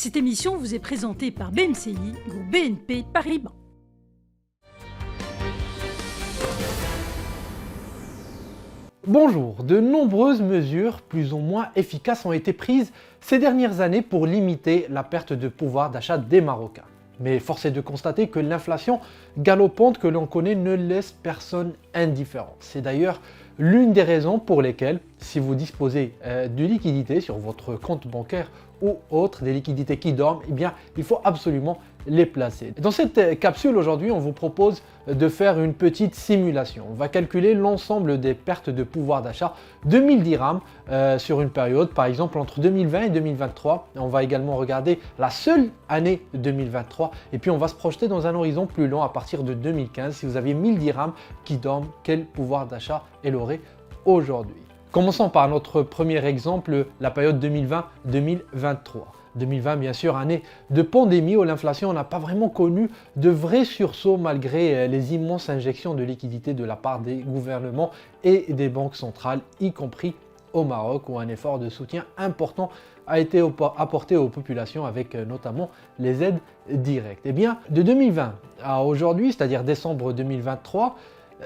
Cette émission vous est présentée par BMCI, groupe BNP Paribas. Bonjour, de nombreuses mesures plus ou moins efficaces ont été prises ces dernières années pour limiter la perte de pouvoir d'achat des Marocains. Mais force est de constater que l'inflation galopante que l'on connaît ne laisse personne indifférent. C'est d'ailleurs l'une des raisons pour lesquelles, si vous disposez de liquidités sur votre compte bancaire ou autre, des liquidités qui dorment, eh bien, il faut absolument les placer. Dans cette capsule aujourd'hui, on vous propose de faire une petite simulation. On va calculer l'ensemble des pertes de pouvoir d'achat de 1000 dirhams sur une période, par exemple entre 2020 et 2023. On va également regarder la seule année 2023 et puis on va se projeter dans un horizon plus long à partir de 2015. Si vous aviez 1000 dirhams qui dorment, quel pouvoir d'achat elle aurait aujourd'hui? Commençons par notre premier exemple, la période 2020-2023. 2020, bien sûr, année de pandémie où l'inflation n'a pas vraiment connu de vrais sursauts malgré les immenses injections de liquidités de la part des gouvernements et des banques centrales, y compris au Maroc, où un effort de soutien important a été apporté aux populations avec notamment les aides directes. Eh bien, de 2020 à aujourd'hui, c'est-à-dire décembre 2023,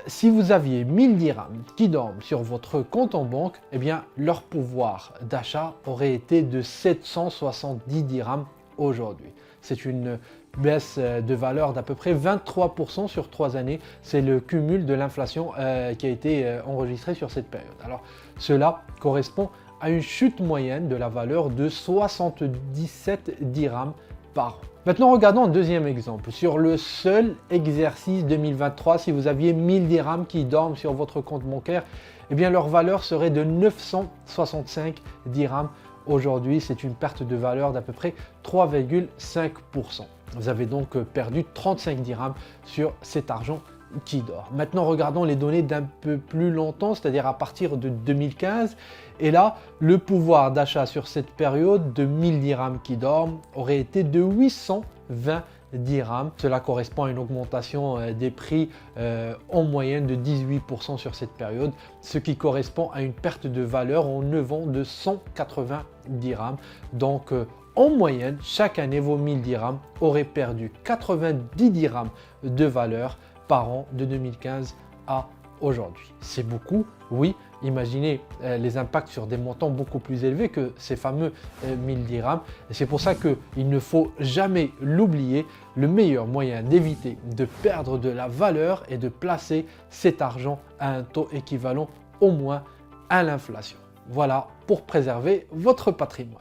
si vous aviez 1000 dirhams qui dorment sur votre compte en banque, eh bien, leur pouvoir d'achat aurait été de 770 dirhams aujourd'hui. C'est une baisse de valeur d'à peu près 23% sur 3 années. C'est le cumul de l'inflation qui a été enregistré sur cette période. Alors, cela correspond à une chute moyenne de la valeur de 77 dirhams par an. Maintenant, regardons un deuxième exemple. Sur le seul exercice 2023, si vous aviez 1000 dirhams qui dorment sur votre compte bancaire, eh bien leur valeur serait de 965 dirhams. Aujourd'hui, c'est une perte de valeur d'à peu près 3,5%. Vous avez donc perdu 35 dirhams sur cet argent qui dort. Maintenant, regardons les données d'un peu plus longtemps, c'est-à-dire à partir de 2015. Et là, le pouvoir d'achat sur cette période de 1000 dirhams qui dorment aurait été de 820 dirhams. Cela correspond à une augmentation des prix en moyenne de 18% sur cette période, ce qui correspond à une perte de valeur en 9 ans de 180 dirhams. Donc, en moyenne, chaque année, vos 1000 dirhams auraient perdu 90 dirhams de valeur par an de 2015 à aujourd'hui. C'est beaucoup, oui. Imaginez les impacts sur des montants beaucoup plus élevés que ces fameux 1000 dirhams. Et c'est pour ça qu'il ne faut jamais l'oublier. Le meilleur moyen d'éviter de perdre de la valeur est de placer cet argent à un taux équivalent au moins à l'inflation. Voilà pour préserver votre patrimoine.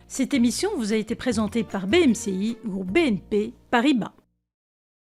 Cette émission vous a été présentée par BMCI, groupe BNP Paribas.